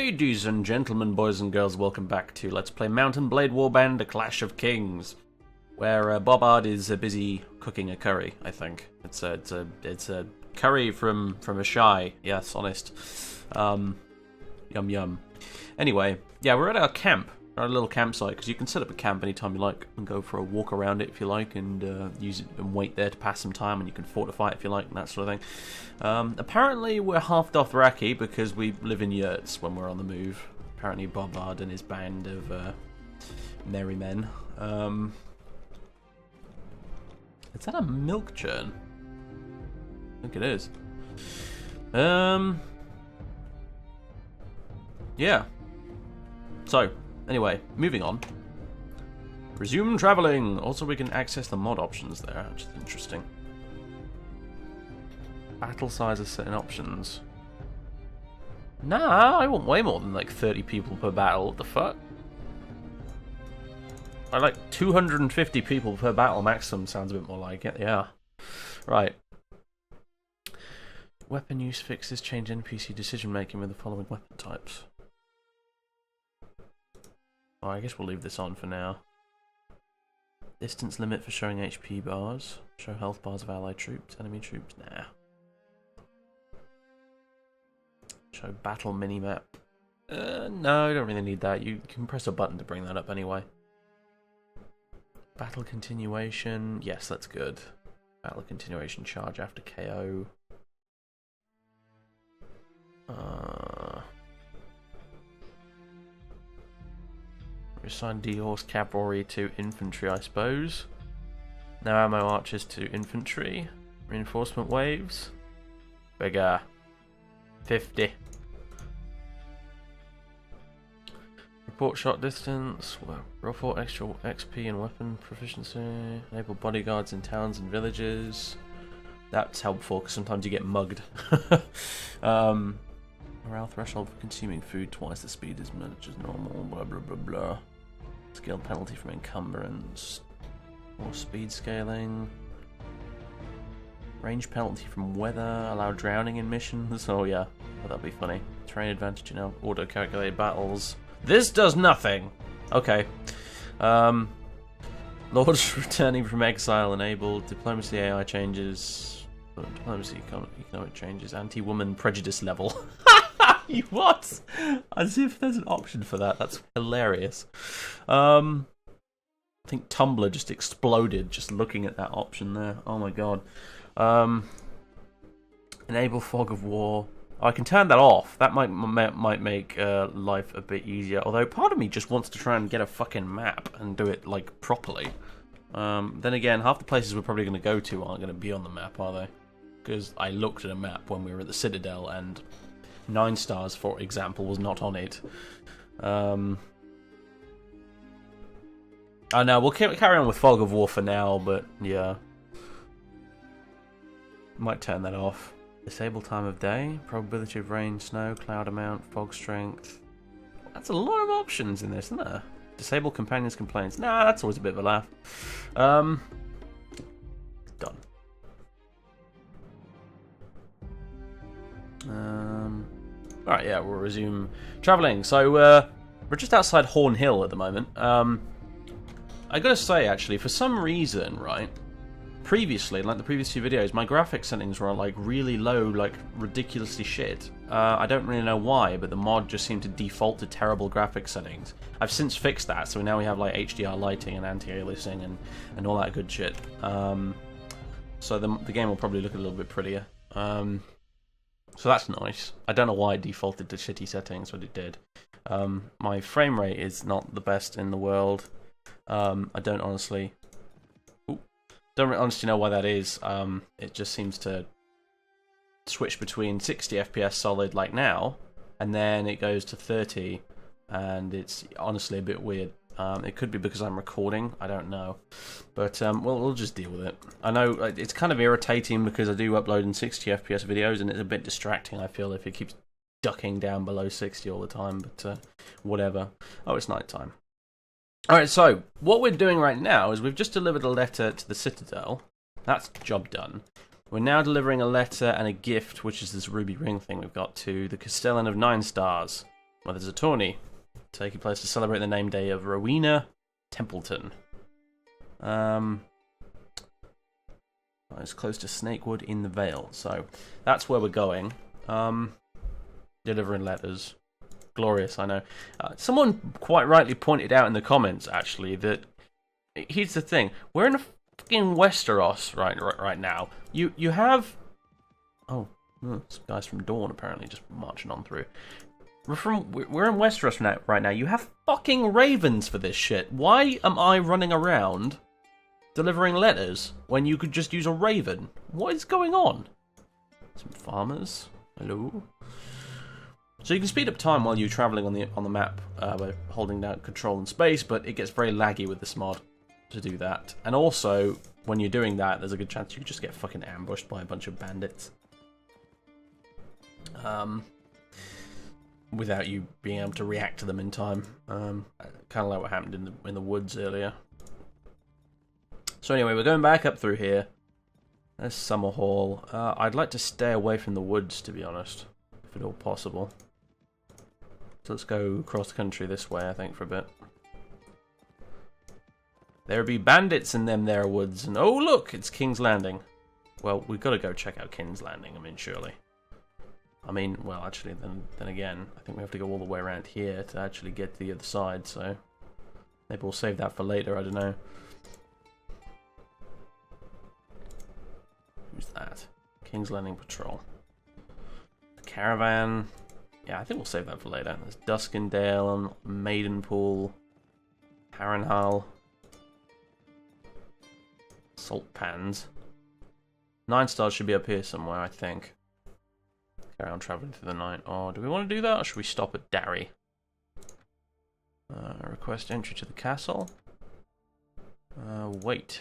Ladies and gentlemen, boys and girls, welcome back to Let's Play Mount & Blade Warband: A Clash of Kings, where Bobbard is busy cooking a curry. I think it's a curry from a shy. Yes, honest. Yum yum. Anyway, yeah, we're at our camp, our little campsite, because you can set up a camp anytime you like and go for a walk around it if you like, and use it and wait there to pass some time, and you can fortify it if you like, and that sort of thing. Apparently we're half Dothraki because we live in yurts when we're on the move. Apparently Bobbard and his band of merry men. Is that a milk churn? I think it is. Yeah. So, anyway, moving on. Resume traveling. Also, we can access the mod options there, which is interesting. Battle size of certain options. Nah, I want way more than like 30 people per battle. What the fuck? I like 250 people per battle maximum. Sounds a bit more like it. Yeah. Right. Weapon use fixes change NPC decision making with the following weapon types. Oh, I guess we'll leave this on for now. Distance limit for showing HP bars. Show health bars of allied troops, enemy troops. Nah. Show battle minimap. No, you don't really need that. You can press a button to bring that up anyway. Battle continuation. Yes, that's good. Battle continuation charge after KO. Assign D-Horse Cavalry to infantry, I suppose. No ammo archers to infantry. Reinforcement waves. Bigger. 50. Report shot distance. Report extra XP and weapon proficiency. Enable bodyguards in towns and villages. That's helpful because sometimes you get mugged. Morale threshold for consuming food twice the speed as much as normal. Blah blah blah blah. Skill penalty from encumbrance. More speed scaling. Range penalty from weather. Allow drowning in missions. Oh yeah, well, that'd be funny. Terrain advantage in auto-calculated battles. This does nothing! Okay. Lords returning from exile enabled. Diplomacy AI changes. Diplomacy economic changes. Anti-woman prejudice level. What? As if there's an option for that. That's hilarious. I think Tumblr just exploded just looking at that option there. Oh my god. Enable fog of war. Oh, I can turn that off. That might make life a bit easier. Although part of me just wants to try and get a fucking map and do it like properly. Then again, half the places we're probably going to go to aren't going to be on the map, are they? Because I looked at a map when we were at the Citadel and 9 stars, for example, was not on it. Oh no, we'll carry on with Fog of War for now, but yeah. Might turn that off. Disable time of day, probability of rain, snow, cloud amount, fog strength. That's a lot of options in this, isn't there? Disable companions' complaints. Nah, that's always a bit of a laugh. Done. Alright, yeah, we'll resume travelling. So, we're just outside Horn Hill at the moment. I gotta say, actually, for some reason, right, previously, like the previous few videos, my graphics settings were, like, really low, like, ridiculously shit. I don't really know why, but the mod just seemed to default to terrible graphics settings. I've since fixed that, so now we have, like, HDR lighting and anti-aliasing and all that good shit. So the game will probably look a little bit prettier. So that's nice. I don't know why it defaulted to shitty settings, but it did. My frame rate is not the best in the world. I don't honestly know why that is. It just seems to switch between 60 FPS solid like now, and then it goes to 30, and it's honestly a bit weird. It could be because I'm recording, I don't know. But we'll just deal with it. I know it's kind of irritating because I do upload in 60 FPS videos and it's a bit distracting, I feel, if it keeps ducking down below 60 all the time, but whatever. Oh, it's night time. Alright, so what we're doing right now is we've just delivered a letter to the Citadel. That's job done. We're now delivering a letter and a gift, which is this ruby ring thing we've got, to the Castellan of 9 Stars. Well, there's a tourney taking place to celebrate the name day of Rowena Templeton. It's close to Snakewood in the Vale, so that's where we're going. Delivering letters. Glorious, I know. Someone quite rightly pointed out in the comments, actually, that here's the thing: we're in a fucking Westeros right now. You have some guys from Dawn apparently just marching on through. We're in Westeros right now. You have fucking ravens for this shit. Why am I running around delivering letters when you could just use a raven? What is going on? Some farmers. Hello. So you can speed up time while you're traveling on the map by holding down control and space, but it gets very laggy with this mod to do that. And also, when you're doing that, there's a good chance you could just get fucking ambushed by a bunch of bandits. Without you being able to react to them in time. Kind of like what happened in the woods earlier. So anyway, we're going back up through here. There's Summer Hall. I'd like to stay away from the woods, to be honest, if at all possible. So let's go across the country this way, I think, for a bit. There be bandits in them there woods, and oh look, it's King's Landing. Well, we've got to go check out King's Landing, I mean, surely. I mean, well, actually, then again, I think we have to go all the way around here to actually get to the other side, so maybe we'll save that for later, I don't know. Who's that? King's Landing Patrol. The caravan. Yeah, I think we'll save that for later. There's Duskendale, Maidenpool, Harrenhal, Salt Pans. 9 stars should be up here somewhere, I think. Carry on travelling through the night. Oh, do we want to do that, or should we stop at Darry? Request entry to the castle. Wait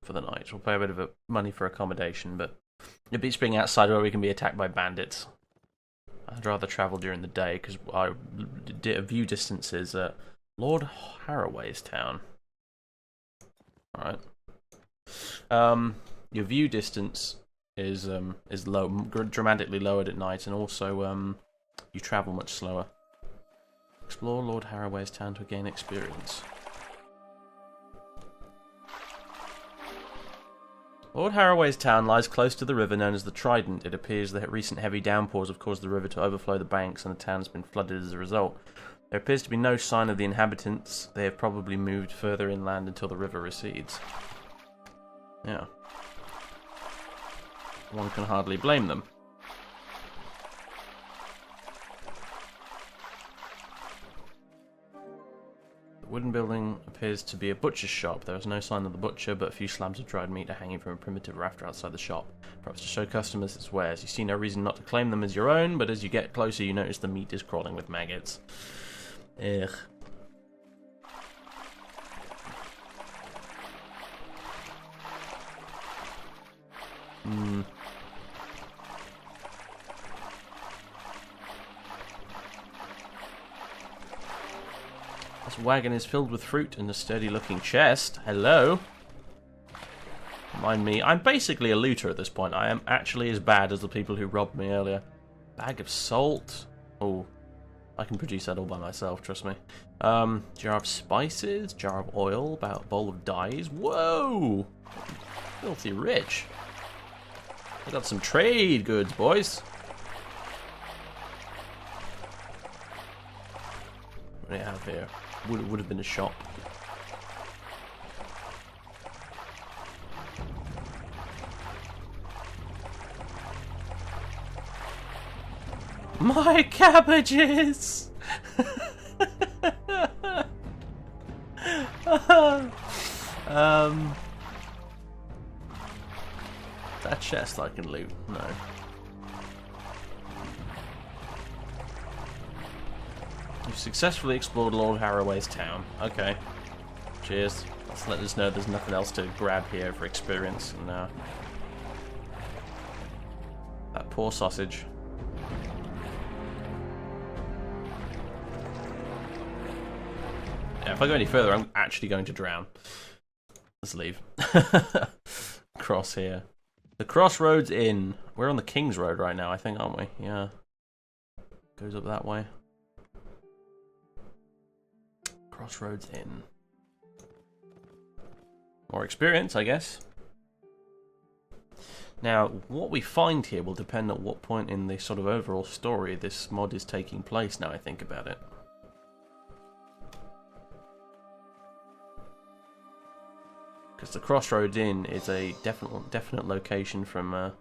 for the night. We'll pay a bit of money for accommodation, but it beats being outside where we can be attacked by bandits. I'd rather travel during the day, because our view distance is at Lord Harroway's town. Alright. Your view distance is low, dramatically lowered at night, and also you travel much slower. Explore Lord Harroway's town to gain experience. Lord Harroway's town lies close to the river known as the Trident. It appears that recent heavy downpours have caused the river to overflow the banks, and the town has been flooded as a result. There appears to be no sign of the inhabitants. They have probably moved further inland until the river recedes. Yeah. One can hardly blame them. The wooden building appears to be a butcher's shop. There is no sign of the butcher, but a few slabs of dried meat are hanging from a primitive rafter outside the shop. Perhaps to show customers its wares. You see no reason not to claim them as your own, but as you get closer you notice the meat is crawling with maggots. Ugh. This wagon is filled with fruit and a sturdy-looking chest. Hello. Mind me, I'm basically a looter at this point. I am actually as bad as the people who robbed me earlier. Bag of salt. Oh, I can produce that all by myself, trust me. Jar of spices, jar of oil, about a bowl of dyes. Whoa! Filthy rich. I got some trade goods, boys. What do you have here? Would have been a shop. My cabbages! That chest I can loot? No. You've successfully explored Lord Harroway's town. Okay. Cheers. Let's let us know there's nothing else to grab here for experience. No. That poor sausage. Yeah, if I go any further, I'm actually going to drown. Let's leave. Cross here. The Crossroads Inn. We're on the King's Road right now, I think, aren't we? Yeah. Goes up that way. Crossroads Inn. More experience, I guess. Now, what we find here will depend on what point in the sort of overall story this mod is taking place, now I think about it. Because the Crossroads Inn is a definite location from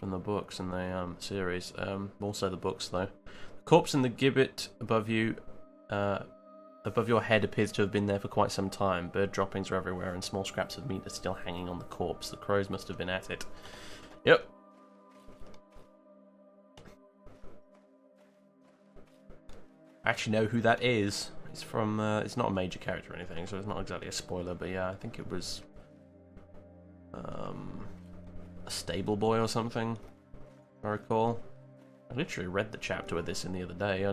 the books and the series. Also the books, though. The corpse in the gibbet above you, above your head, appears to have been there for quite some time. Bird droppings are everywhere, and small scraps of meat are still hanging on the corpse. The crows must have been at it. Yep. I actually know who that is. It's from. It's not a major character or anything, so it's not exactly a spoiler. But yeah, I think it was a stable boy or something, if I recall. I literally read the chapter with this in the other day.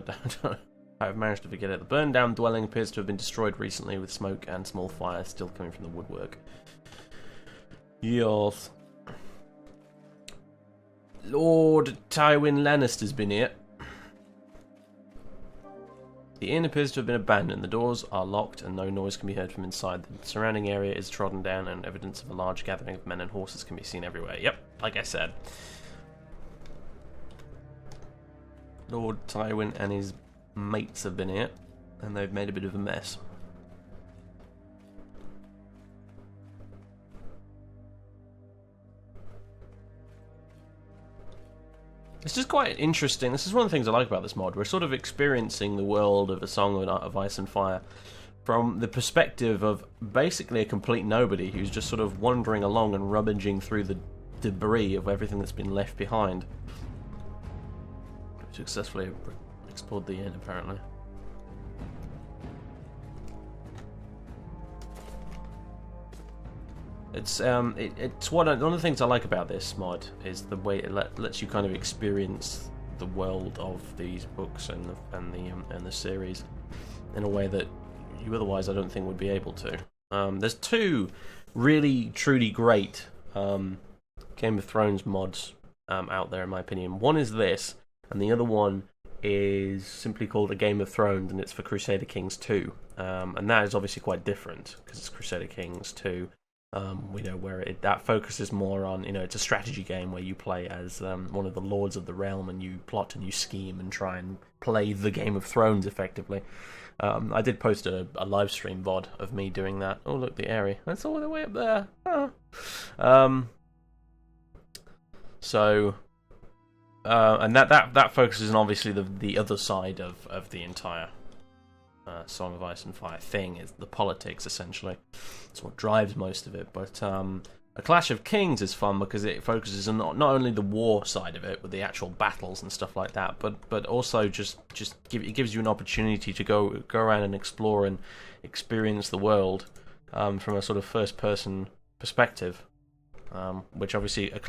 I've managed to forget it. The burned down dwelling appears to have been destroyed recently, with smoke and small fires still coming from the woodwork. Yes. Lord Tywin Lannister's been here. The inn appears to have been abandoned. The doors are locked and no noise can be heard from inside. The surrounding area is trodden down and evidence of a large gathering of men and horses can be seen everywhere. Yep, like I said. Lord Tywin and his mates have been here, and they've made a bit of a mess. This is quite interesting. This is one of the things I like about this mod. We're sort of experiencing the world of A Song of Ice and Fire from the perspective of basically a complete nobody who's just sort of wandering along and rummaging through the debris of everything that's been left behind. Successfully explored the inn, apparently. It's one of the things I like about this mod is the way it lets you kind of experience the world of these books and the series in a way that you otherwise I don't think would be able to. There's two really truly great Game of Thrones mods out there in my opinion. One is this, and the other one is simply called A Game of Thrones, and it's for Crusader Kings 2, and that is obviously quite different because it's Crusader Kings 2. We know where that focuses more on, it's a strategy game where you play as one of the lords of the realm and you plot and you scheme and try and play the Game of Thrones effectively. I did post a live stream VOD of me doing that. Oh look, the area. That's all the way up there. Oh. And that focuses on obviously the other side of the entire Song of Ice and Fire thing, is the politics essentially. It's what drives most of it. But A Clash of Kings is fun because it focuses on not only the war side of it with the actual battles and stuff like that, but also it gives you an opportunity to go around and explore and experience the world from a sort of first person perspective. Which obviously I'm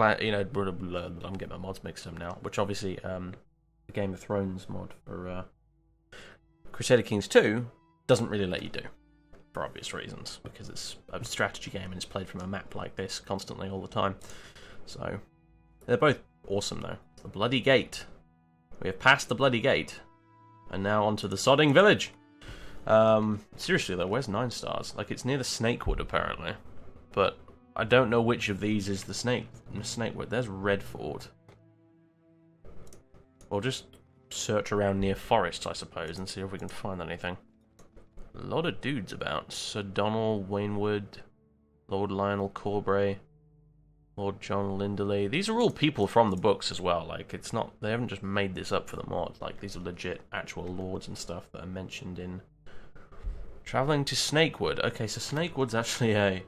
getting my mods mixed up now. Which obviously the Game of Thrones mod for Crusader Kings 2 doesn't really let you do, for obvious reasons, because it's a strategy game and it's played from a map like this constantly all the time. So they're both awesome though. The Bloody Gate. We have passed the Bloody Gate, and now onto the Sodding Village. Seriously though, where's 9 stars? Like, it's near the Snakewood apparently, but I don't know which of these is the Snakewood. There's Redford. Or just search around near forests, I suppose, and see if we can find anything. A lot of dudes about. Sir Donald Wainwood, Lord Lionel Corbray, Lord John Linderley. These are all people from the books as well. Like, it's not, they haven't just made this up for the mod. Like, these are legit actual lords and stuff that are mentioned in Travelling to Snakewood. Okay, so Snakewood's actually a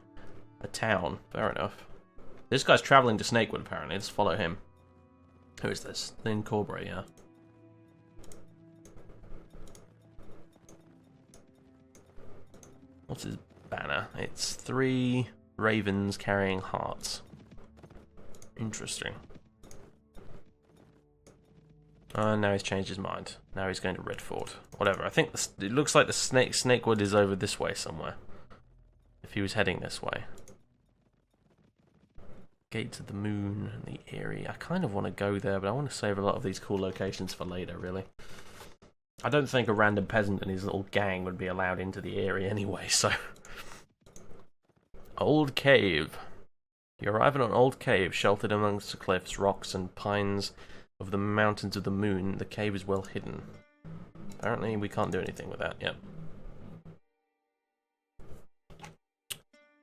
town. Fair enough. This guy's travelling to Snakewood apparently. Let's follow him. Who is this? Lynn Corbray, yeah. What's his banner? It's 3 ravens carrying hearts. Interesting. Now he's changed his mind. Now he's going to Redford. Whatever. I think it looks like the Snakewood is over this way somewhere. If he was heading this way. Gates of the Moon and the Eyrie. I kind of want to go there, but I want to save a lot of these cool locations for later, really. I don't think a random peasant and his little gang would be allowed into the area anyway, so... Old cave. You arrive at an old cave sheltered amongst the cliffs, rocks, and pines of the mountains of the moon. The cave is well hidden. Apparently we can't do anything with that, yep.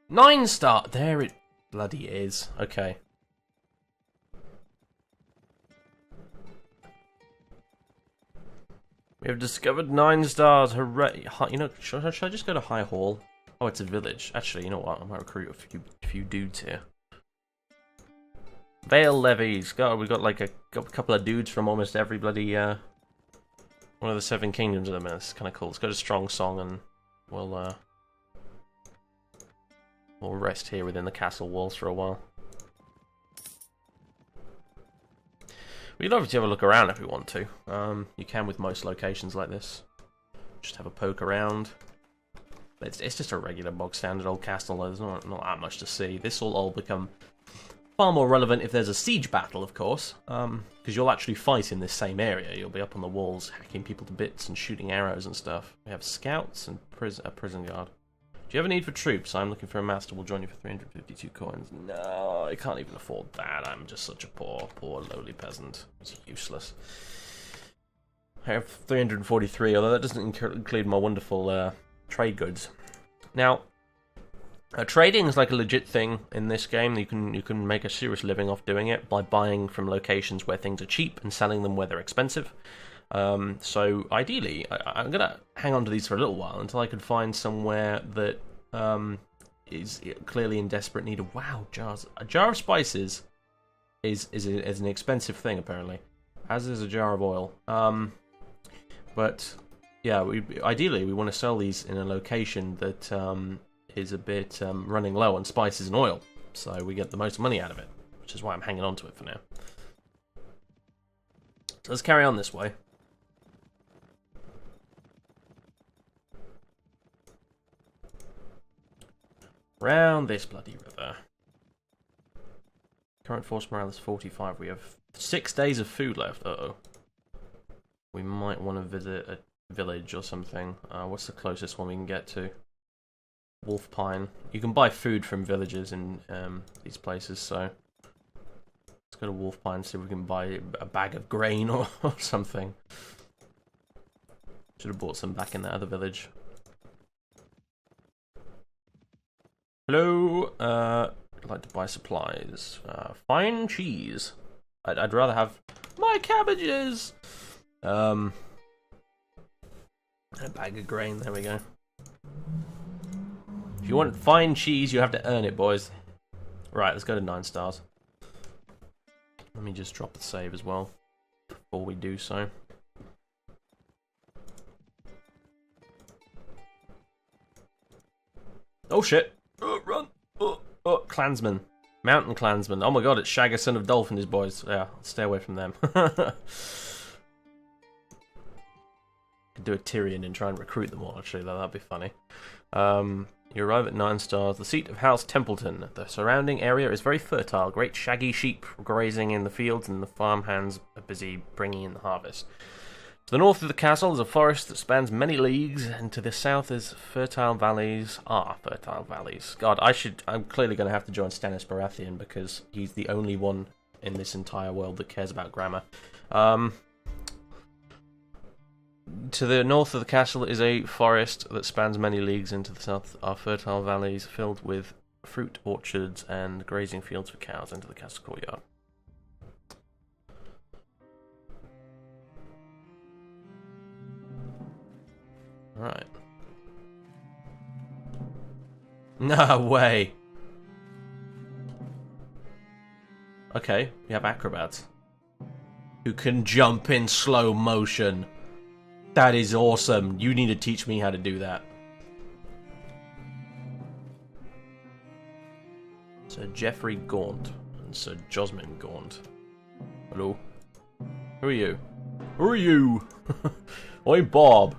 9-star! There it bloody is. Okay. We have discovered 9 stars. Hooray! You know, should I just go to High Hall? Oh, it's a village. Actually, you know what? I might recruit a few dudes here. Vale levies. God, we got like a couple of dudes from almost every bloody one of the 7 kingdoms of them. It's kind of cool. Let's go to Strong Song and we'll rest here within the castle walls for a while. We'd obviously have a look around if we want to. You can with most locations like this. Just have a poke around. But it's just a regular bog standard old castle. There's not that much to see. This will all become far more relevant if there's a siege battle, of course. Because you'll actually fight in this same area. You'll be up on the walls, hacking people to bits and shooting arrows and stuff. We have scouts and a prison guard. Do you have a need for troops? I'm looking for a master. We'll join you for 352 coins. No, I can't even afford that. I'm just such a poor, lowly peasant. It's useless. I have 343, although that doesn't include my wonderful trade goods. Now, trading is like a legit thing in this game. You can make a serious living off doing it by buying from locations where things are cheap and selling them where they're expensive. So ideally, I'm gonna hang on to these for a little while until I can find somewhere that is clearly in desperate need of jars. A jar of spices is an expensive thing apparently, as is a jar of oil. But yeah, ideally we want to sell these in a location that is a bit running low on spices and oil, so we get the most money out of it, which is why I'm hanging on to it for now. So let's carry on this way. Round this bloody river. Current force morale is 45. We have 6 days of food left. Uh-oh. We might want to visit a village or something. What's the closest one we can get to? Wolf Pine. You can buy food from villages in these places, so... Let's go to Wolf Pine and see if we can buy a bag of grain or something. Should have bought some back in that other village. Hello, I'd like to buy supplies. Fine cheese. I'd rather have my cabbages. A bag of grain. There we go. If you want fine cheese, you have to earn it, boys. Right, let's go to 9 stars. Let me just drop the save as well before we do so. Oh shit! Oh, run! Oh, clansman. Mountain clansman. Oh my god, it's Shagga, son of Dolph and his boys. Yeah, stay away from them. Could do a Tyrion and try and recruit them all, actually, though. That'd be funny. You arrive at 9 stars. The seat of House Templeton. The surrounding area is very fertile. Great shaggy sheep grazing in the fields, and the farmhands are busy bringing in the harvest. To the north of the castle is a forest that spans many leagues, and to the south is fertile valleys. Fertile valleys. God, I'm clearly going to have to join Stannis Baratheon because he's the only one in this entire world that cares about grammar. To the north of the castle is a forest that spans many leagues, and to the south are fertile valleys filled with fruit orchards and grazing fields for cows. Into the castle courtyard. Right. No way. Okay, we have acrobats who can jump in slow motion. That is awesome. You need to teach me how to do that. Sir Geoffrey Gaunt and Sir Josmin Gaunt. Hello. Who are you? Who are you? I'm Bob.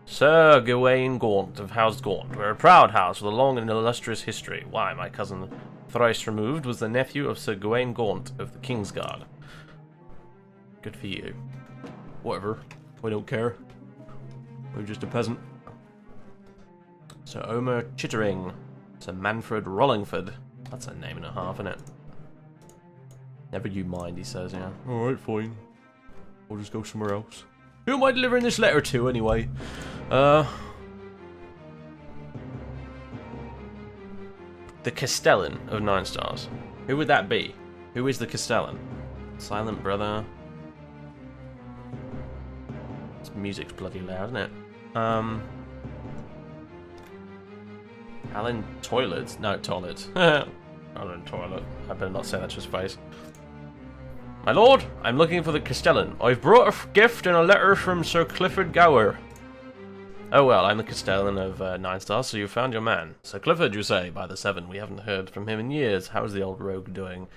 Sir Gawain Gaunt of House Gaunt. We're a proud house with a long and illustrious history. Why, my cousin, thrice removed, was the nephew of Sir Gawain Gaunt of the Kingsguard. Good for you. Whatever. We don't care. We're just a peasant. Sir Omer Chittering. Sir Manfred Rollingford. That's a name and a half, isn't it? Never you mind, he says, yeah. Alright, fine. We'll just go somewhere else. Who am I delivering this letter to, anyway? The Castellan of 9 stars. Who would that be? Who is the Castellan? Silent brother. This music's bloody loud, isn't it? Alan Toilet? No, Toilet. Alan Toilet. I better not say that to his face. My lord, I'm looking for the Castellan. I've brought a gift and a letter from Sir Clifford Gower. Oh well, I'm the Castellan of 9 stars, so you found your man. Sir Clifford, you say, by the 7. We haven't heard from him in years. How's the old rogue doing?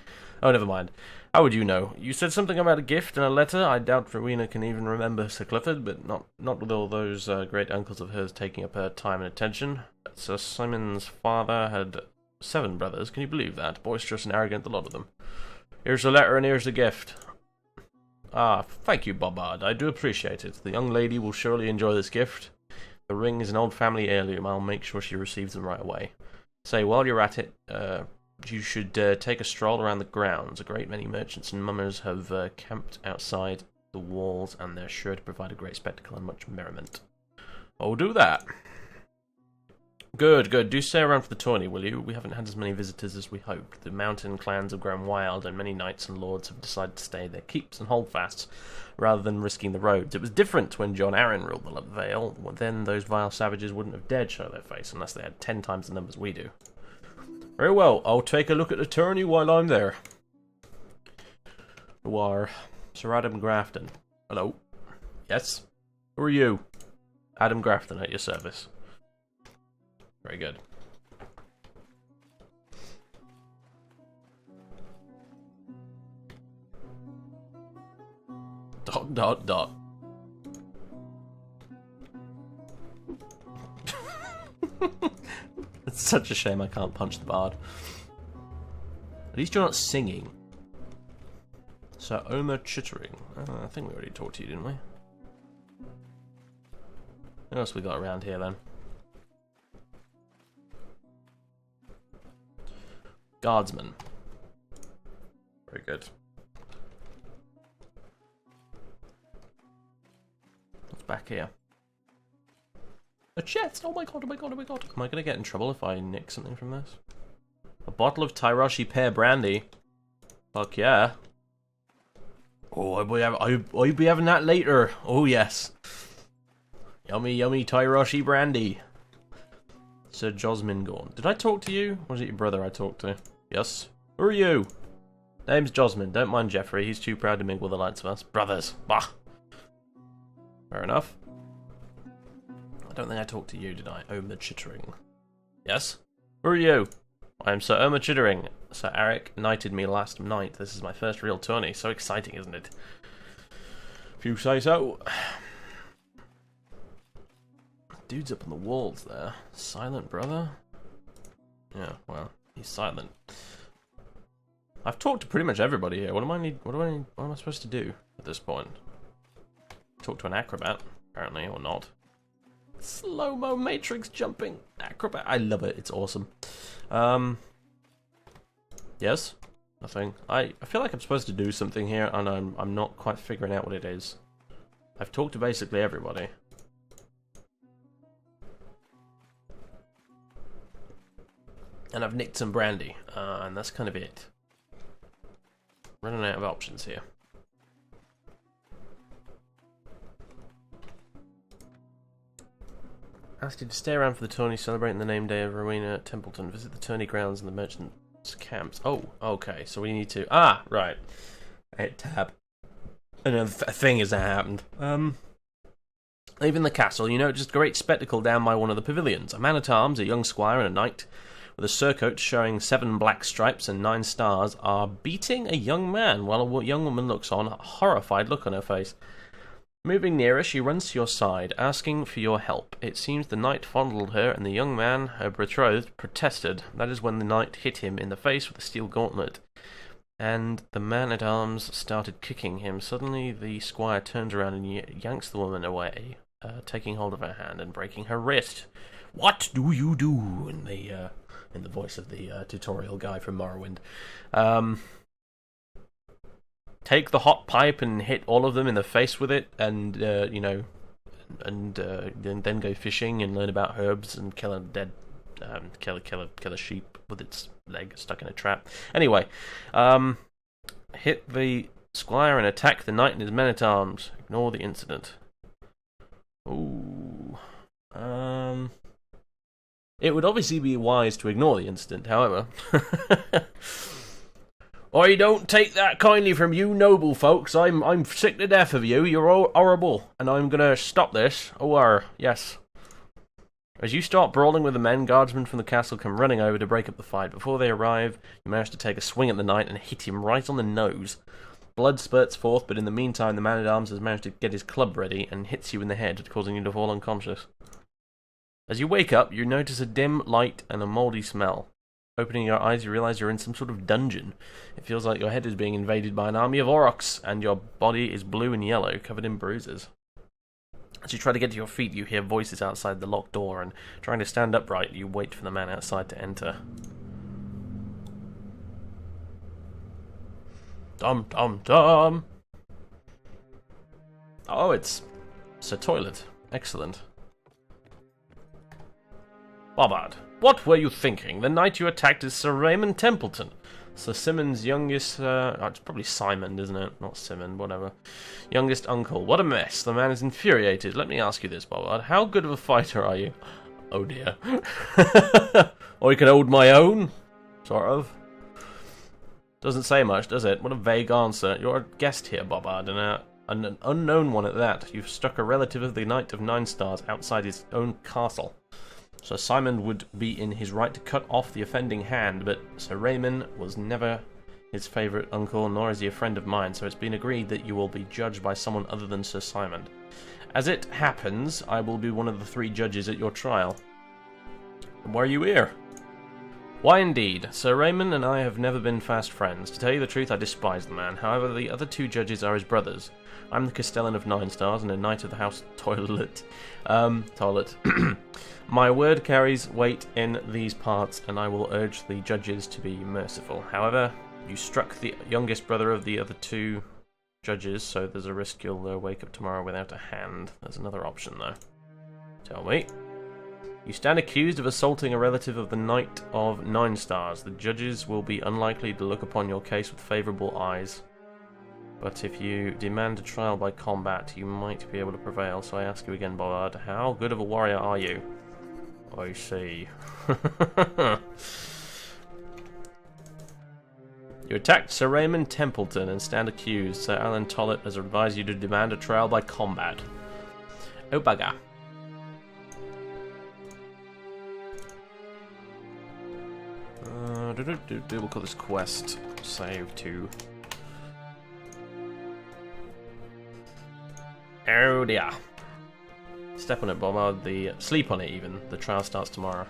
Oh, never mind. How would you know? You said something about a gift and a letter. I doubt Rowena can even remember Sir Clifford, but not with all those great uncles of hers taking up her time and attention. Sir Simon's father had 7 brothers. Can you believe that? Boisterous and arrogant, a lot of them. Here's the letter and here's the gift. Ah, thank you, Bobbard. I do appreciate it. The young lady will surely enjoy this gift. The ring is an old family heirloom. I'll make sure she receives them right away. Say, while you're at it, you should take a stroll around the grounds. A great many merchants and mummers have camped outside the walls, and they're sure to provide a great spectacle and much merriment. I'll do that. Good, good. Do stay around for the tourney, will you? We haven't had as many visitors as we hoped. The mountain clans have grown wild, and many knights and lords have decided to stay their keeps and holdfasts, rather than risking the roads. It was different when John Arryn ruled the Vale. Then those vile savages wouldn't have dared show their face unless they had 10 times the numbers we do. Very well, I'll take a look at the tourney while I'm there. Who are Sir Adam Grafton? Hello? Yes? Who are you? Adam Grafton at your service. Very good. Dot, dot, dot. It's such a shame I can't punch the bard. At least you're not singing. Sir Omer Chittering. I think we already talked to you, didn't we? What else we got around here then? Guardsman. Very good. What's back here? A chest! Oh my god, oh my god, oh my god. Am I going to get in trouble if I nick something from this? A bottle of Tyroshi pear brandy. Fuck yeah. Oh, I'll be having that later. Oh yes. Yummy, yummy Tyroshi brandy. Sir Josmingorn. Did I talk to you? Or was it your brother I talked to? Yes. Who are you? Name's Josmin. Don't mind Geoffrey. He's too proud to mingle with the likes of us. Brothers. Bah. Fair enough. I don't think I talked to you, did I? Omer Chittering. Yes? Who are you? I am Sir Omer Chittering. Sir Eric knighted me last night. This is my first real tourney. So exciting, isn't it? If you say so. Dude's up on the walls there. Silent brother? Yeah, well, he's silent. I've talked to pretty much everybody here. What am I supposed to do at this point? Talk to an acrobat, apparently, or not. Slow-mo matrix jumping acrobat. I love it. It's awesome. Yes? Nothing. I feel like I'm supposed to do something here, and I'm not quite figuring out what it is. I've talked to basically everybody. And I've nicked some brandy, and that's kind of it. Running out of options here. Asked you to stay around for the tourney celebrating the name day of Rowena at Templeton. Visit the tourney grounds and the merchants' camps. Oh, okay, so we need to... Ah, right. Hit tab. Another thing has happened. Leaving the castle, you know, just a great spectacle down by one of the pavilions. A man-at-arms, a young squire, and a knight with a surcoat showing 7 black stripes and 9 stars are beating a young man while a young woman looks on, a horrified look on her face. Moving nearer, she runs to your side, asking for your help. It seems the knight fondled her, and the young man, her betrothed, protested. That is when the knight hit him in the face with a steel gauntlet. and the man-at-arms started kicking him. Suddenly the squire turns around and yanks the woman away, taking hold of her hand and breaking her wrist. "What do you do?" in the voice of the tutorial guy from Morrowind. Take the hot pipe and hit all of them in the face with it, and then go fishing and learn about herbs and kill a dead, kill a sheep with its leg stuck in a trap. Anyway, hit the squire and attack the knight and his men-at-arms. Ignore the incident. Ooh. It would obviously be wise to ignore the incident, however. I don't take that kindly from you noble folks. I'm sick to death of you. You're all horrible, and I'm gonna stop this. Yes. As you start brawling with the men, guardsmen from the castle come running over to break up the fight. Before they arrive, you manage to take a swing at the knight and hit him right on the nose. Blood spurts forth, but in the meantime, the man-at-arms has managed to get his club ready and hits you in the head, causing you to fall unconscious. As you wake up, you notice a dim light and a mouldy smell. Opening your eyes, you realize you're in some sort of dungeon. It feels like your head is being invaded by an army of aurochs, and your body is blue and yellow, covered in bruises. As you try to get to your feet, you hear voices outside the locked door, and trying to stand upright, you wait for the man outside to enter. Dum dum dum! Oh, it's a toilet. Excellent. Bobbard, what were you thinking? The knight you attacked is Sir Raymond Templeton. Sir Simon's youngest, it's probably Simon, isn't it? Not Simon, whatever. Youngest uncle. What a mess. The man is infuriated. Let me ask you this, Bobbard. How good of a fighter are you? Oh dear. I can hold my own? Sort of. Doesn't say much, does it? What a vague answer. You're a guest here, Bobbard, and an unknown one at that. You've struck a relative of the Knight of Nine Stars outside his own castle. Sir Simon would be in his right to cut off the offending hand, but Sir Raymond was never his favourite uncle, nor is he a friend of mine, so it's been agreed that you will be judged by someone other than Sir Simon. As it happens, I will be one of the 3 judges at your trial. Why are you here? Why indeed. Sir Raymond and I have never been fast friends. To tell you the truth, I despise the man. However, the other 2 judges are his brothers. I'm the Castellan of 9 Stars and a knight of the House Toilet. My word carries weight in these parts, and I will urge the judges to be merciful. However, you struck the youngest brother of the other 2 judges, so there's a risk you'll wake up tomorrow without a hand. There's another option, though. Tell me. You stand accused of assaulting a relative of the Knight of 9 Stars. The judges will be unlikely to look upon your case with favourable eyes. But if you demand a trial by combat, you might be able to prevail. So I ask you again, Bollard, how good of a warrior are you? I see. You attacked Sir Raymond Templeton and stand accused. Sir Alan Tollett has advised you to demand a trial by combat. Oh bugger. We'll call this quest save 2. Oh dear. Step on it, Bobbard. Sleep on it even. The trial starts tomorrow.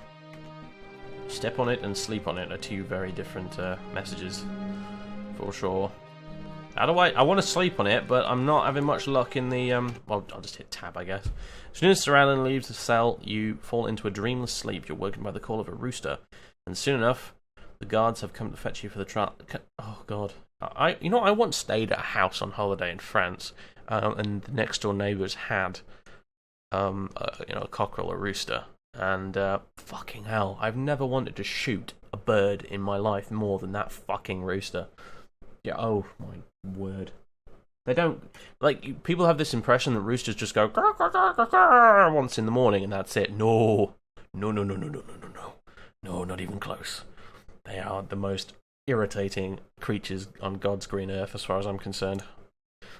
Step on it and sleep on it are 2 very different messages. For sure. How do I want to sleep on it, but I'm not having much luck in the, well, I'll just hit tab, I guess. As soon as Sir Alan leaves the cell, you fall into a dreamless sleep. You're woken by the call of a rooster. And soon enough, the guards have come to fetch you for the trial. Oh, God. I once stayed at a house on holiday in France, and the next door neighbours had, a cockerel, a rooster, and fucking hell, I've never wanted to shoot a bird in my life more than that fucking rooster. Yeah, oh my word. They don't, people have this impression that roosters just go grr, grr, grr, grr, grr, once in the morning and that's it. No, not even close. They are the most irritating creatures on God's green earth, as far as I'm concerned.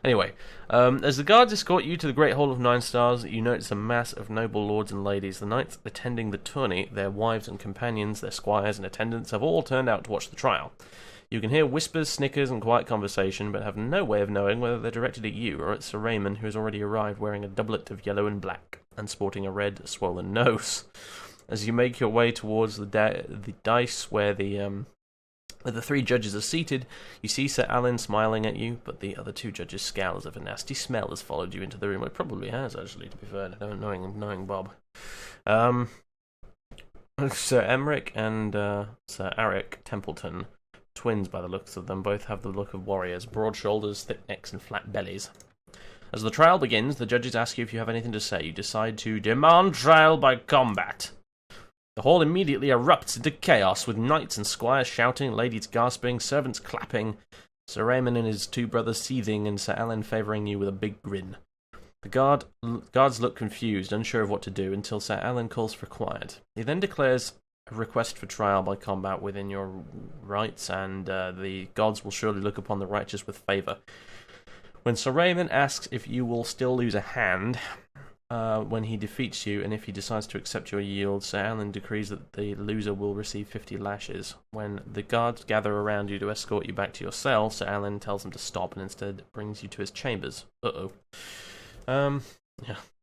Anyway, as the guards escort you to the Great Hall of 9 Stars, you notice a mass of noble lords and ladies. The knights attending the tourney, their wives and companions, their squires and attendants, have all turned out to watch the trial. You can hear whispers, snickers, and quiet conversation, but have no way of knowing whether they're directed at you or at Sir Raymond, who has already arrived wearing a doublet of yellow and black, and sporting a red, swollen nose. As you make your way towards the dice where the Where the 3 judges are seated, you see Sir Alan smiling at you, but the other 2 judges scowl as if a nasty smell has followed you into the room. It probably has, actually, to be fair, knowing Bob. Sir Emmerich and Sir Eric Templeton, twins by the looks of them, both have the look of warriors, broad shoulders, thick necks, and flat bellies. As the trial begins, the judges ask you if you have anything to say. You decide to demand trial by combat. The hall immediately erupts into chaos, with knights and squires shouting, ladies gasping, servants clapping, Sir Raymond and his 2 brothers seething, and Sir Alan favouring you with a big grin. The guards look confused, unsure of what to do, until Sir Alan calls for quiet. He then declares a request for trial by combat within your rights, and the gods will surely look upon the righteous with favour. When Sir Raymond asks if you will still lose a hand when he defeats you, and if he decides to accept your yield, Sir Alan decrees that the loser will receive 50 lashes. When the guards gather around you to escort you back to your cell, Sir Alan tells them to stop and instead brings you to his chambers. Yeah.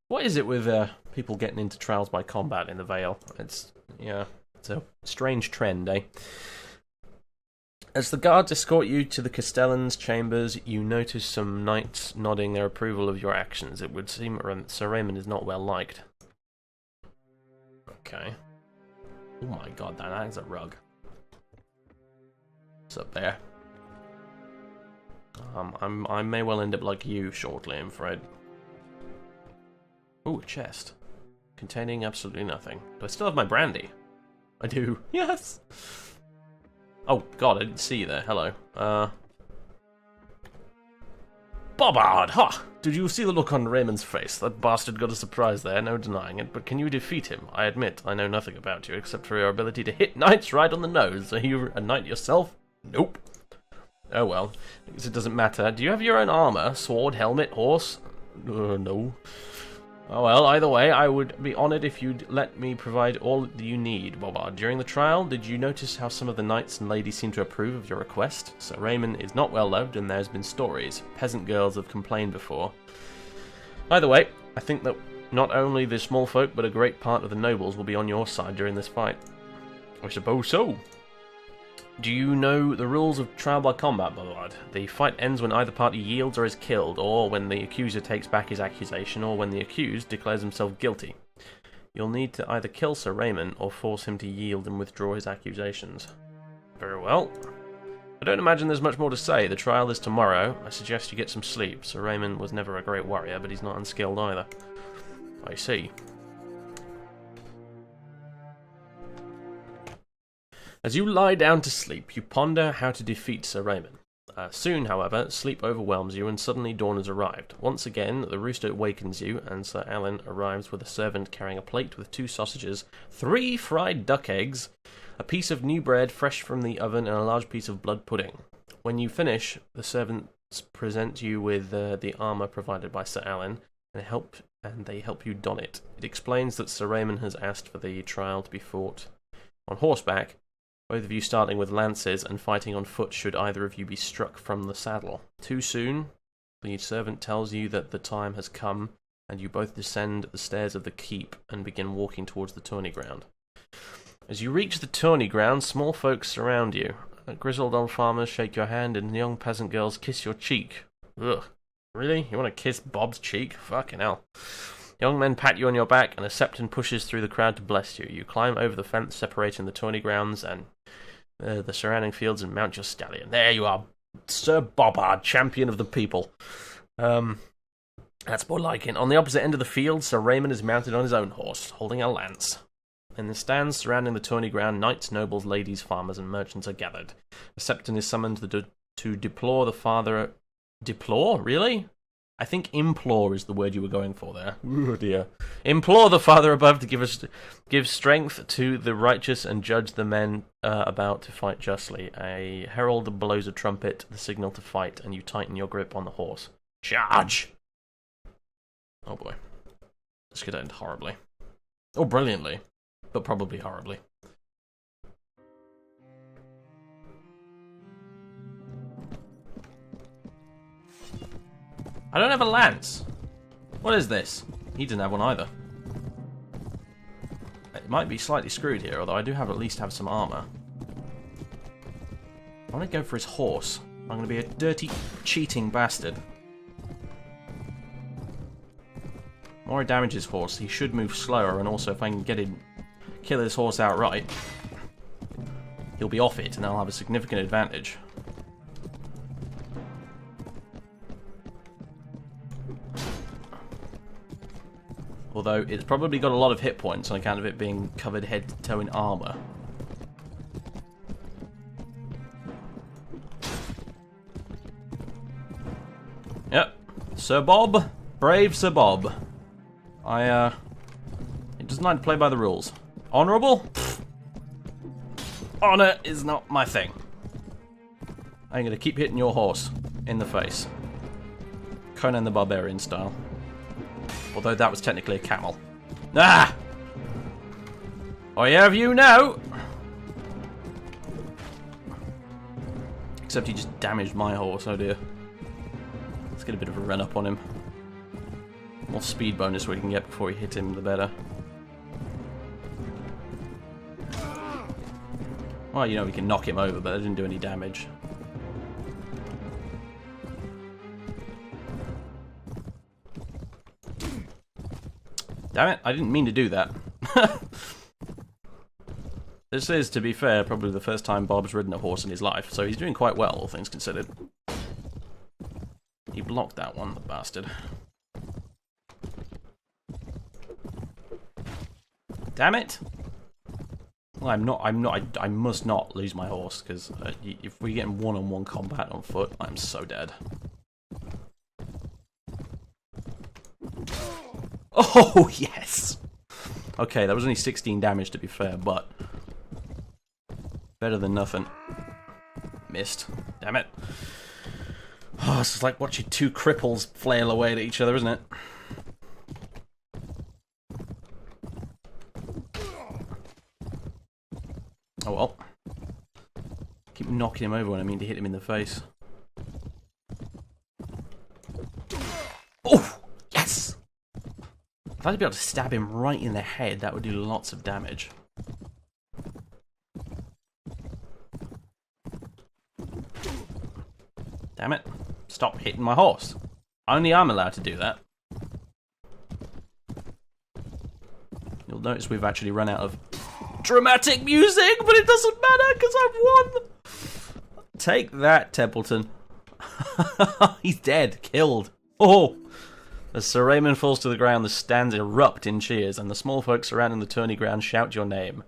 What is it with people getting into trials by combat in the Vale? It's a strange trend, eh? As the guards escort you to the Castellan's chambers, you notice some knights nodding their approval of your actions. It would seem Sir Raymond is not well liked. Okay. Oh my god, that is a rug. What's up there? I may well end up like you shortly, I'm afraid. Ooh, a chest. Containing absolutely nothing. Do I still have my brandy? I do. Yes! Oh, God, I didn't see you there. Hello. Bobbard! Ha! Did you see the look on Raymond's face? That bastard got a surprise there, no denying it. But can you defeat him? I admit, I know nothing about you, except for your ability to hit knights right on the nose. Are you a knight yourself? Nope. Oh well, I guess it doesn't matter. Do you have your own armor? Sword, helmet, horse? No. Oh well, either way, I would be honoured if you'd let me provide all that you need, Bobbard. During the trial, did you notice how some of the knights and ladies seem to approve of your request? Sir Raymond is not well loved, and there's been stories. Peasant girls have complained before. Either way, I think that not only the small folk, but a great part of the nobles will be on your side during this fight. I suppose so. Do you know the rules of trial by combat, Bobbard? The fight ends when either party yields or is killed, or when the accuser takes back his accusation, or when the accused declares himself guilty. You'll need to either kill Sir Raymond or force him to yield and withdraw his accusations. Very well. I don't imagine there's much more to say. The trial is tomorrow. I suggest you get some sleep. Sir Raymond was never a great warrior, but he's not unskilled either. I see. As you lie down to sleep, you ponder how to defeat Sir Raymond. Soon, however, sleep overwhelms you and suddenly dawn has arrived. Once again, the rooster wakens you, and Sir Alan arrives with a servant carrying a plate with 2 sausages, 3 fried duck eggs, a piece of new bread fresh from the oven, and a large piece of blood pudding. When you finish, the servants present you with the armour provided by Sir Alan, and they help you don it. It explains that Sir Raymond has asked for the trial to be fought on horseback, both of you starting with lances and fighting on foot should either of you be struck from the saddle. Too soon, the servant tells you that the time has come, and you both descend the stairs of the keep and begin walking towards the tourney ground. As you reach the tourney ground, small folks surround you. Grizzled old farmers shake your hand, and young peasant girls kiss your cheek. Ugh. Really? You want to kiss Bob's cheek? Fucking hell. Young men pat you on your back, and a septon pushes through the crowd to bless you. You climb over the fence separating the tourney grounds and the surrounding fields and mount your stallion. There you are, Sir Bobbard, champion of the people. That's more like it. On the opposite end of the field, Sir Raymond is mounted on his own horse, holding a lance. In the stands surrounding the tourney ground, knights, nobles, ladies, farmers, and merchants are gathered. A septon is summoned to deplore the father... Deplore? Really? I think implore is the word you were going for there. Oh dear. Implore the Father above to give strength to the righteous and judge the men about to fight justly. A herald blows a trumpet, the signal to fight, and you tighten your grip on the horse. Charge! Oh boy. This could end horribly. Or brilliantly. But probably horribly. I don't have a lance. What is this? He didn't have one either. It might be slightly screwed here, although I do at least have some armor. want to go for his horse. I'm going to be a dirty, cheating bastard. The more I damage his horse, he should move slower, and also if I can get him, kill his horse outright, he'll be off it, and I'll have a significant advantage. Although, it's probably got a lot of hit points on account of it being covered head to toe in armour. Yep. Sir Bob. Brave Sir Bob. He doesn't like to play by the rules. Honourable? Honour is not my thing. I'm going to keep hitting your horse in the face. Conan the Barbarian style. Although that was technically a camel. Ah! I have you now! Except he just damaged my horse, oh dear. Let's get a bit of a run up on him. More speed bonus we can get before we hit him, the better. Well, you know, we can knock him over, but that didn't do any damage. Damn it, I didn't mean to do that. This is, to be fair, probably the first time Bob's ridden a horse in his life, so he's doing quite well, all things considered. He blocked that one, the bastard. Damn it! Well, I must not lose my horse, because if we get in one-on-one combat on foot, I'm so dead. Oh, yes! Okay, that was only 16 damage to be fair, but better than nothing. Missed. Damn it. Oh, it's like watching two cripples flail away at each other, isn't it? Oh well. Keep knocking him over when I mean to hit him in the face. Oh! Yes! If I'd be able to stab him right in the head, that would do lots of damage. Damn it. Stop hitting my horse. Only I'm allowed to do that. You'll notice we've actually run out of dramatic music, but it doesn't matter because I've won. Take that, Templeton. He's dead. Killed. Oh! As Sir Raymond falls to the ground, the stands erupt in cheers, and the small folk surrounding the tourney ground shout your name.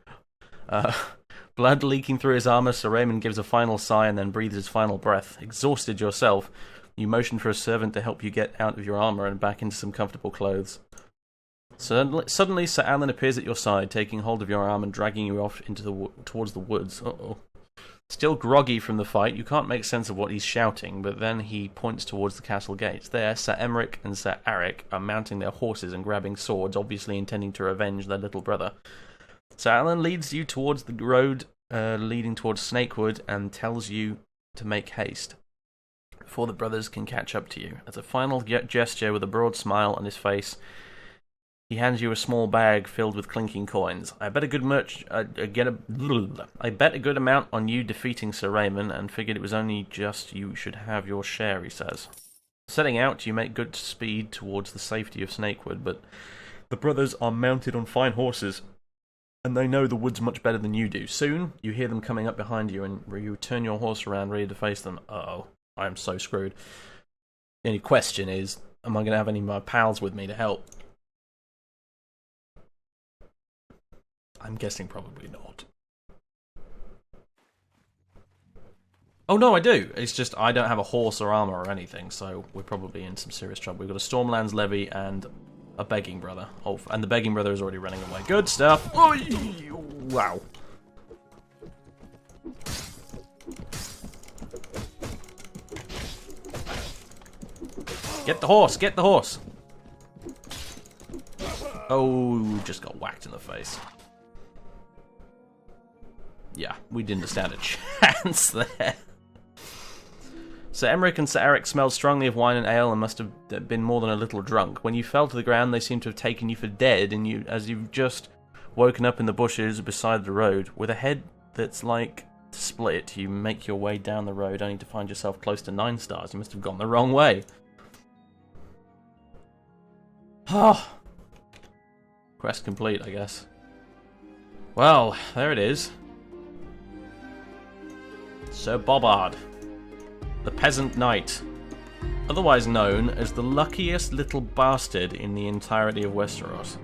Blood leaking through his armour, Sir Raymond gives a final sigh and then breathes his final breath. Exhausted yourself, you motion for a servant to help you get out of your armour and back into some comfortable clothes. Suddenly, Sir Alan appears at your side, taking hold of your arm and dragging you off into towards the woods. Uh-oh. Still groggy from the fight, you can't make sense of what he's shouting, but then he points towards the castle gates. There, Sir Emeric and Sir Aric are mounting their horses and grabbing swords, obviously intending to revenge their little brother. Sir Alan leads you towards the road leading towards Snakewood and tells you to make haste before the brothers can catch up to you. As a final gesture with a broad smile on his face, he hands you a small bag filled with clinking coins. I bet a good amount on you defeating Sir Raymond, and figured it was only just you should have your share, he says. Setting out, you make good speed towards the safety of Snakewood, but the brothers are mounted on fine horses, and they know the woods much better than you do. Soon, you hear them coming up behind you, and you turn your horse around ready to face them. Uh-oh, I am so screwed. The only question is, am I going to have any of my pals with me to help? I'm guessing probably not. Oh no, I do. It's just I don't have a horse or armor or anything, so we're probably in some serious trouble. We've got a Stormlands levy and a begging brother. Oh, and the begging brother is already running away. Good stuff. Oh, wow. Get the horse. Get the horse. Oh, just got whacked in the face. Yeah, we didn't stand a chance there. Sir Emeric and Sir Aric smelled strongly of wine and ale and must have been more than a little drunk. When you fell to the ground, they seemed to have taken you for dead, and as you've just woken up in the bushes beside the road, with a head that's like to split, you make your way down the road only to find yourself close to 9 stars. You must have gone the wrong way. Ah. Quest complete, I guess. Well, there it is. Sir Bobbard, the Peasant Knight, otherwise known as the luckiest little bastard in the entirety of Westeros.